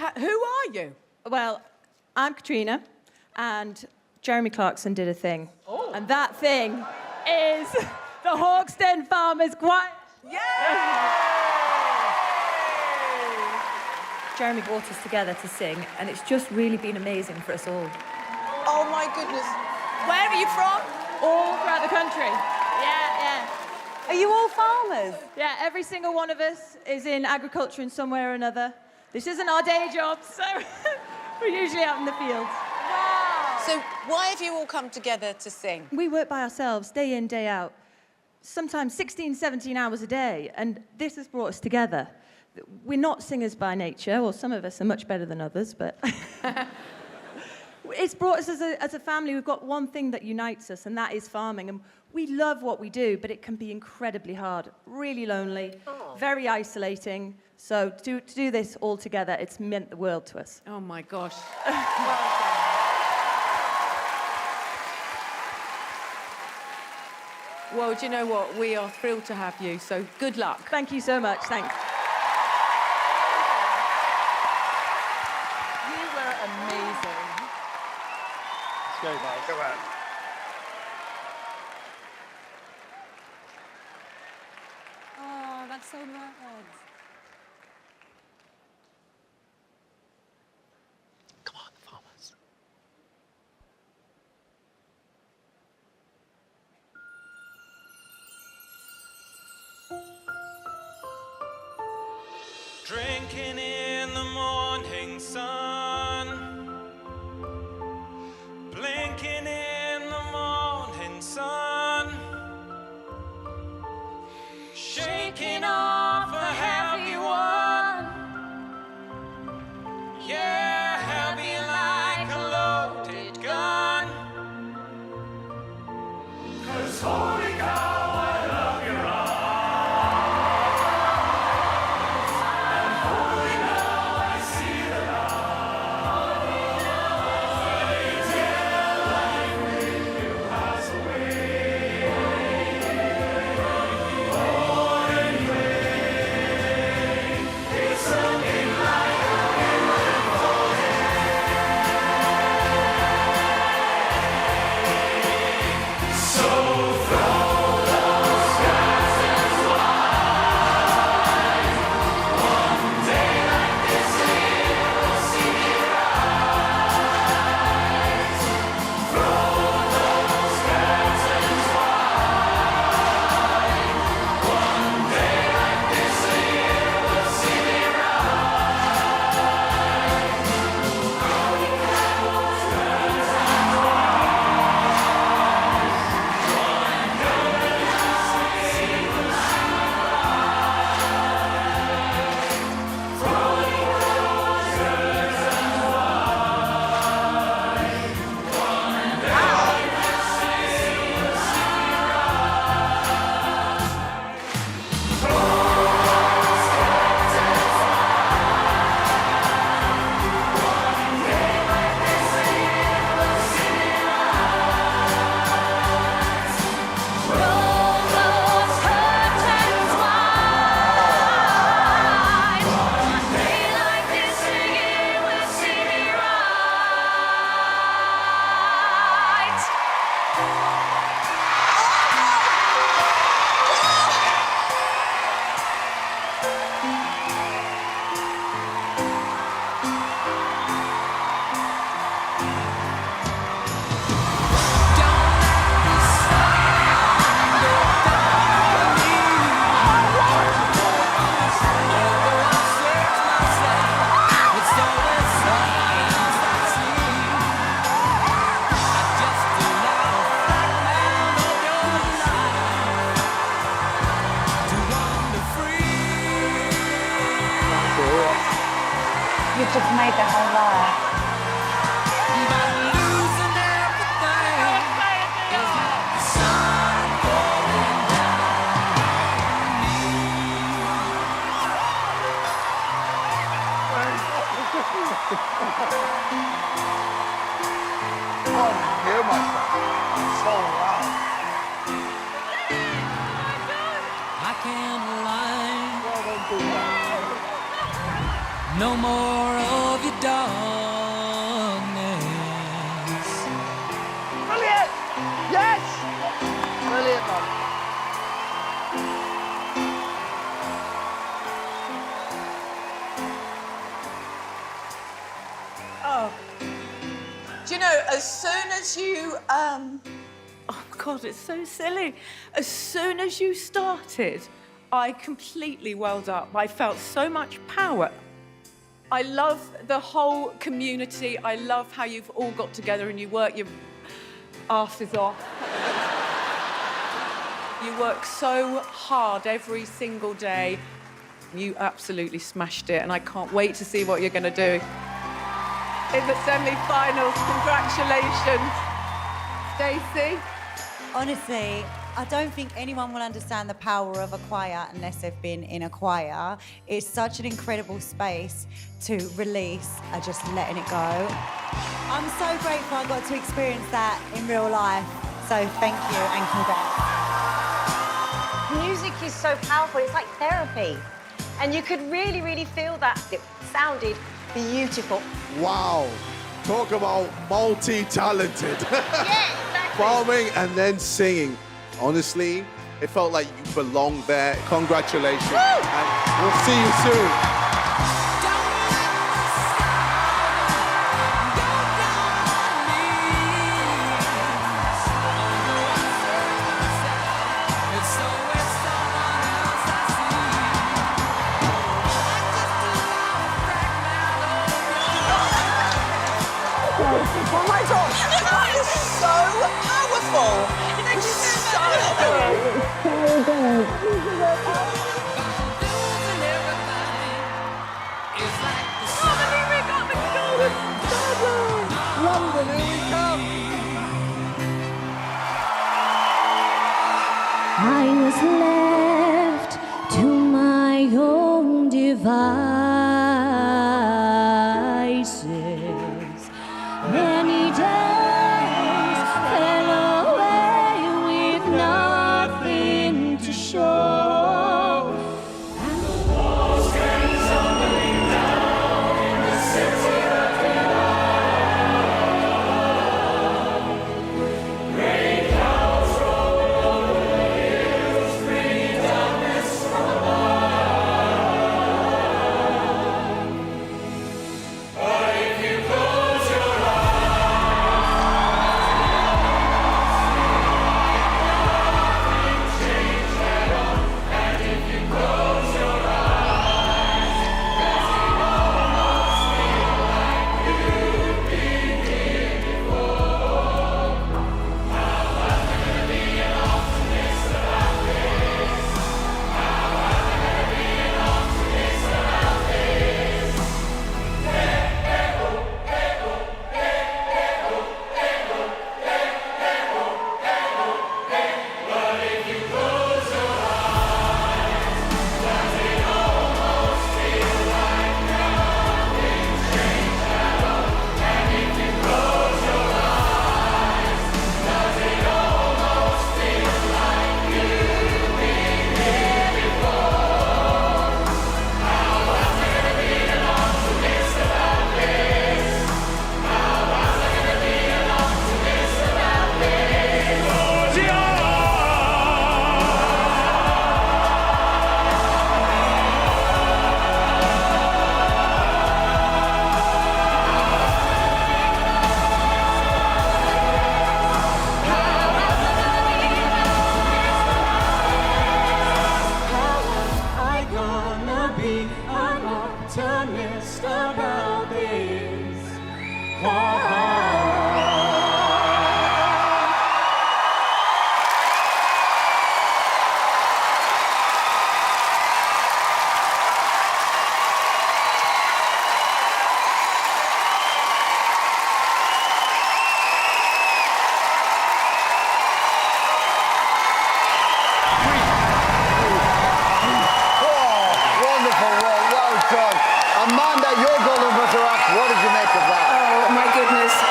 Who are you? Well, I'm Katrina, and Jeremy Clarkson did a thing. Oh. And that thing is the Hawkstone Farmers Choir. Yay! Jeremy brought us together to sing, and it's just really been amazing for us all. Oh, my goodness. Where are you from? All throughout the country. Yeah. Are you all farmers? Yeah, every single one of us is in agriculture in some way or another. This isn't our day job, so we're usually out in the fields. Wow. So why have you all come together to sing? We work by ourselves, day in, day out, sometimes 16, 17 hours a day, and this has brought us together. We're not singers by nature, or some of us are much better than others, but it's brought us as a family. We've got one thing that unites us, and that is farming. And we love what we do, but it can be incredibly hard, really lonely, very isolating. So to do this all together, it's meant the world to us. Oh, my gosh. Well, do you know what? We are thrilled to have you, so good luck. Thank you so much. Thanks. You were amazing. Let's go, guys. Come on. Oh, that's so mad. Come on, the farmers. Drinking in the morning sun, blinking in the morning sun, shaking off a heavy one, yeah, heavy like a loaded gun. 'Cause holy cow, I love your eyes. You've just made their whole life. Oh, hear myself. So loud. I can't lie. Well, don't do that. No more of your darkness. Brilliant! Yes! Brilliant, man. Do you know, as soon as you, Oh, God, it's so silly. As soon as you started, I completely welled up. I felt so much power. I love the whole community. I love how you've all got together and you work your asses off. You work so hard every single day. You absolutely smashed it, and I can't wait to see what you're going to do in the semi-finals. Congratulations, Stacey. Honestly, I don't think anyone will understand the power of a choir unless they've been in a choir. It's such an incredible space to release and just letting it go. I'm so grateful I got to experience that in real life. So thank you and congrats. Music is so powerful, it's like therapy. And you could really, really feel that. It sounded beautiful. Wow. Talk about multi-talented. Yeah, exactly. Performing and then singing. Honestly, it felt like you belonged there. Congratulations. Woo! And we'll see you soon. oh my God, that is so powerful. London, here we come. I was left to my own devices. Many days fell away with nothing to show. And the walls came tumbling down in the city of delight. Great clouds rolled over the hills, bringing darkness from above. But if you close your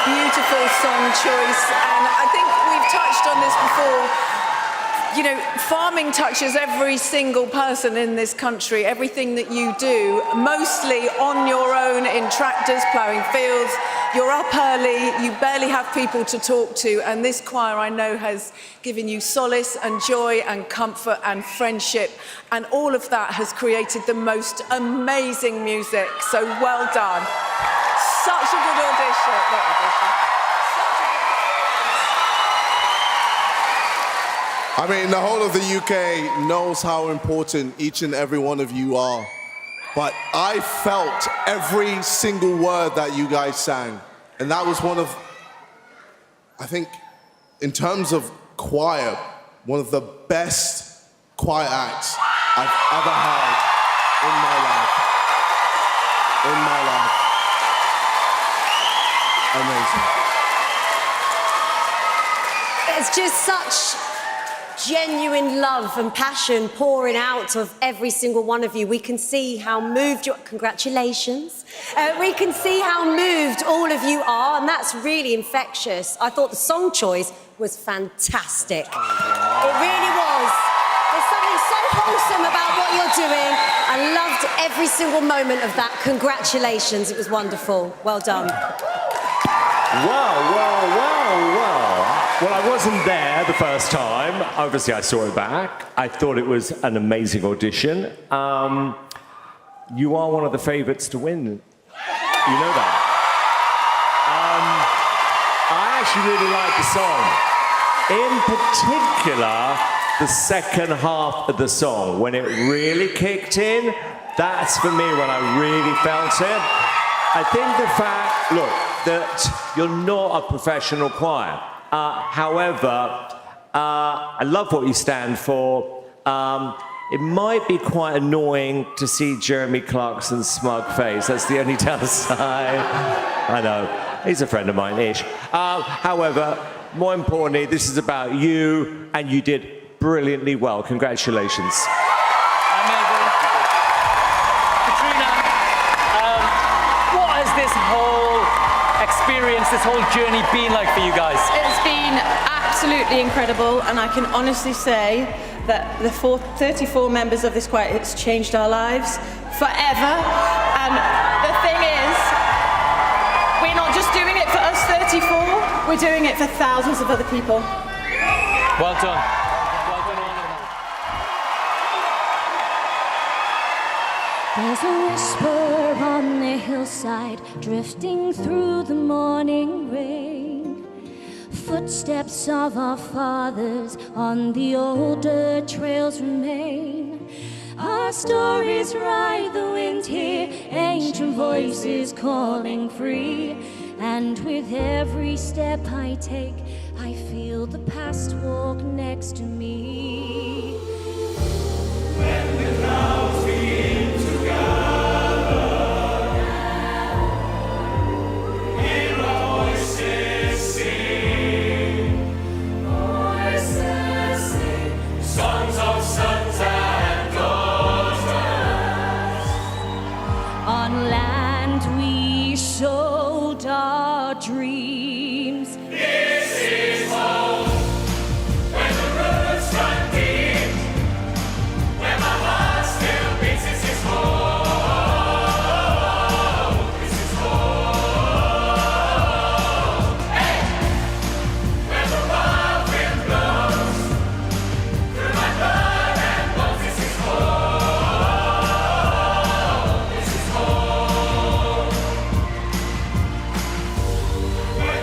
Beautiful song choice, and I think we've touched on this before. You know, farming touches every single person in this country, everything that you do, mostly on your own in tractors, ploughing fields. You're up early, you barely have people to talk to, and this choir, I know, has given you solace and joy and comfort and friendship, and all of that has created the most amazing music, so well done. Such a good audition. Not audition. I mean, the whole of the UK knows how important each and every one of you are. But I felt every single word that you guys sang. And that was one of, I think, in terms of choir, one of the best choir acts I've ever had in my life. In my life. Amazing. It's just such genuine love and passion pouring out of every single one of you. We can see how moved you are. Congratulations. We can see how moved all of you are, and that's really infectious. I thought the song choice was fantastic. It really was. There's something so wholesome about what you're doing. I loved every single moment of that. Congratulations. It was wonderful. Well done. Wow. Well, I wasn't there the first time. Obviously, I saw it back. I thought it was an amazing audition. You are one of the favourites to win. You know that. I actually really like the song. In particular, the second half of the song, when it really kicked in, that's for me when I really felt it. I think the fact, look, that you're not a professional choir. However, I love what you stand for. It might be quite annoying to see Jeremy Clarkson's smug face. That's the only downside. I know. He's a friend of mine-ish. However, more importantly, this is about you, and you did brilliantly well. Congratulations. Amazing. Katrina, what has this whole experience, this whole journey been like for you guys? It's been absolutely incredible, and I can honestly say that the 34 members of this choir, it's changed our lives forever. And the thing is, we're not just doing it for us 34, we're doing it for thousands of other people. Well done. There's a whisper on the hillside, drifting through the morning rain. Footsteps of our fathers on the older trails remain. Our stories ride the wind here, ancient voices calling free. And with every step I take, I feel the past walk next to me. When the clouds begin to gather, hear our voices sing. Voices sing, songs of sons and daughters. On land we sowed our dreams. This is home, where the roots run deep, where my heart still beats. This is home, this is home. Hey, where the wild wind blows through my blood and bones. This is home, this is home. Where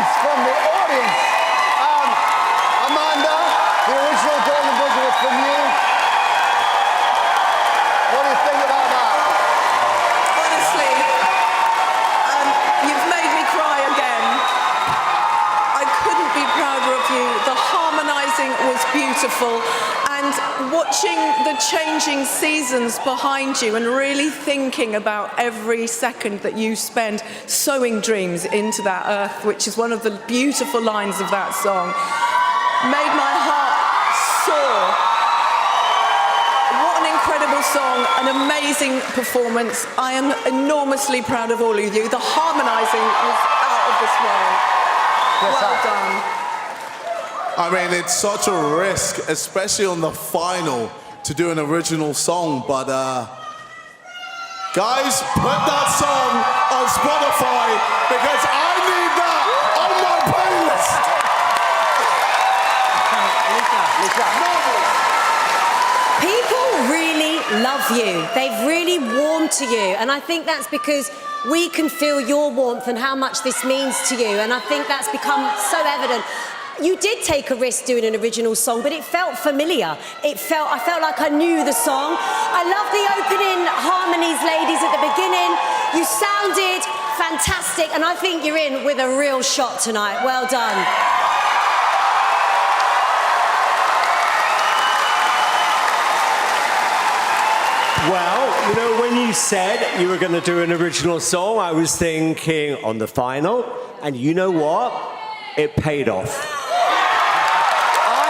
response from the audience. Amanda, the original Golden Buzzer was from you. What do you think about that? Honestly, you've made me cry again. I couldn't be prouder of you. The harmonising was beautiful. And watching the changing seasons behind you and really thinking about every second that you spend sowing dreams into that earth, which is one of the beautiful lines of that song, made my heart soar. What an incredible song, an amazing performance. I am enormously proud of all of you. The harmonising was out of this world. Well done. I mean, it's such a risk, especially on the final, to do an original song, but guys, put that song on Spotify because I need that on my playlist. People really love you. They've really warmed to you. And I think that's because we can feel your warmth and how much this means to you. And I think that's become so evident. You did take a risk doing an original song, but it felt familiar. I felt like I knew the song. I love the opening harmonies, ladies, at the beginning. You sounded fantastic, and I think you're in with a real shot tonight. Well done. Well, you know, when you said you were going to do an original song, I was thinking on the final, and you know what? It paid off.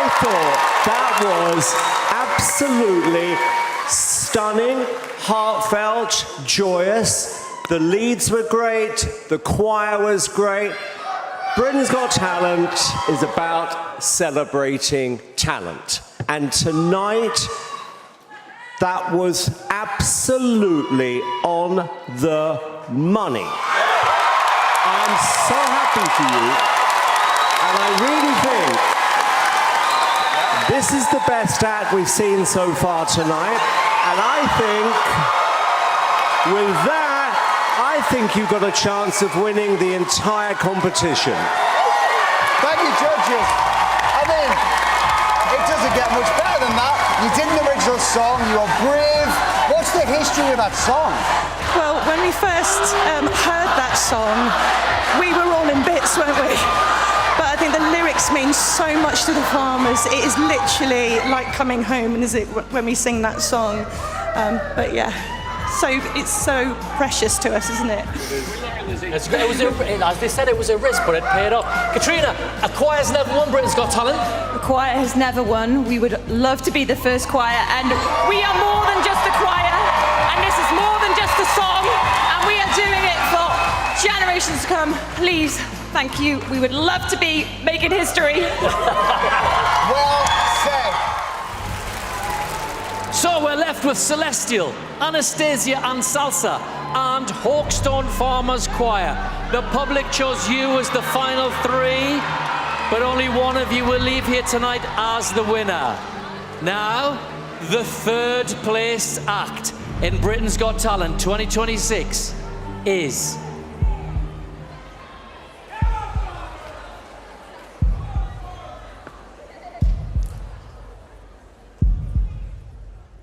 I thought that was absolutely stunning, heartfelt, joyous. The leads were great, the choir was great. Britain's Got Talent is about celebrating talent. And tonight, that was absolutely on the money. I'm so happy for you, and I really think this is the best act we've seen so far tonight, and I think with that, I think you've got a chance of winning the entire competition. Thank you, judges. I mean, it doesn't get much better than that. You did an original song, you are brave. What's the history of that song? Well, when we first heard that song, we were all in bits, weren't we? But I think the lyrics mean so much to the farmers. It is literally like coming home, and is it when we sing that song? But yeah, so it's so precious to us, isn't it? As they said, it was a risk, but it paid off. Katrina, a choir's never won Britain's Got Talent. The choir has never won. We would love to be the first choir, and we are more than just a choir, and this is more than just a song, and we are doing it for generations to come. Please, thank you. We would love to be making history. Well said. So we're left with Celestial, Anastasia and Salsa, and Hawkstone Farmers Choir. The public chose you as the final three, but only one of you will leave here tonight as the winner. Now, the third place act in Britain's Got Talent 2026 is...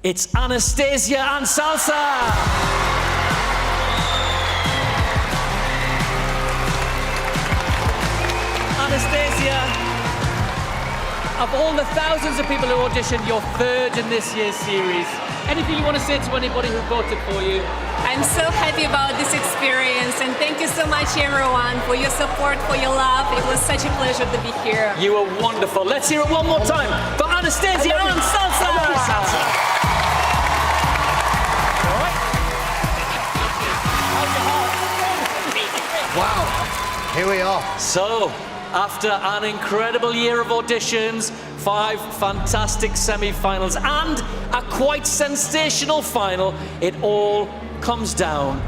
It's Anastasia and Salsa. Anastasia, of all the thousands of people who auditioned, you're third in this year's series. Anything you want to say to anybody who voted for you? I'm so happy about this experience, and thank you so much, everyone, for your support, for your love. It was such a pleasure to be here. You were wonderful. Let's hear it one more time for Anastasia and Salsa. Wow, here we are. So, after an incredible year of auditions, 5 fantastic semi-finals, and a quite sensational final, it all comes down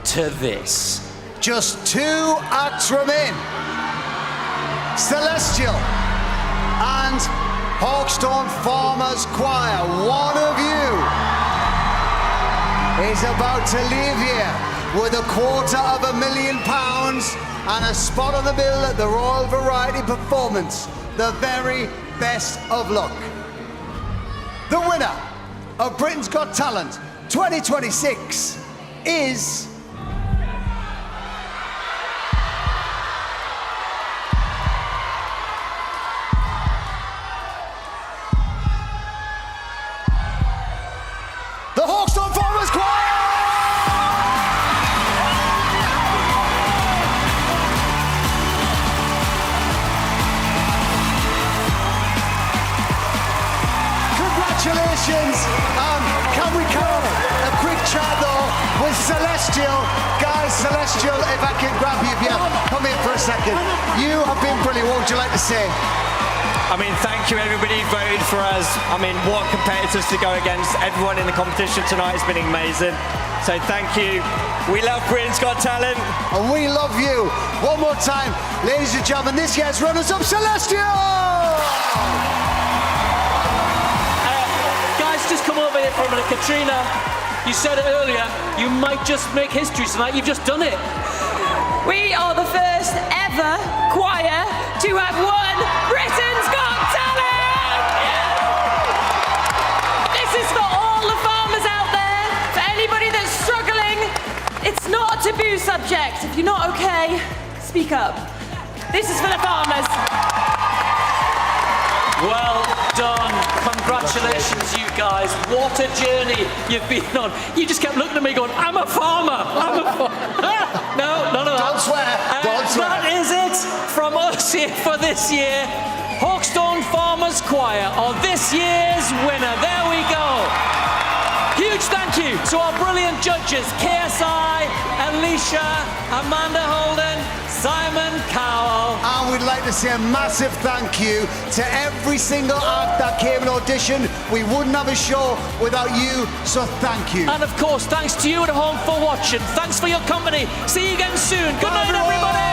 to this. Just 2 acts remain. Celestial and Hawkstone Farmers Choir. One of you is about to leave here with £250,000 and a spot on the bill at the Royal Variety Performance. The very best of luck. The winner of Britain's Got Talent 2026 is... the Hawkstone Farmers Choir! Congratulations. Can we have a quick chat though with Celestial? Guys, Celestial, if I can grab you, come here for a second. You have been brilliant. What would you like to say? I mean, thank you everybody who voted for us. I mean, what competitors to go against. Everyone in the competition tonight has been amazing. So thank you. We love Britain's Got Talent. And we love you. One more time, ladies and gentlemen, this year's runners-up, Celestial! Guys, just come over here for a minute. Katrina, you said it earlier, you might just make history tonight. You've just done it. We are the first ever choir to have won Britain's Got Talent! This is for all the farmers out there, for anybody that's struggling. It's not a taboo subject. If you're not okay, speak up. This is for the farmers. Well done. Congratulations, you guys. What a journey you've been on. You just kept looking at me going, I'm a farmer. I'm a farmer. No, none of that. Don't swear. Don't swear. That is it from us here for this year. Hawkstone Farmers Choir are this year's winner. There we go. Huge thank you to our brilliant judges, KSI, Alicia, Amanda Holden, Simon Cowell. And we'd like to say a massive thank you to every single act that came in Audition. We wouldn't have a show without you, so thank you. And of course, thanks to you at home for watching. Thanks for your company. See you again soon. Good night, everybody.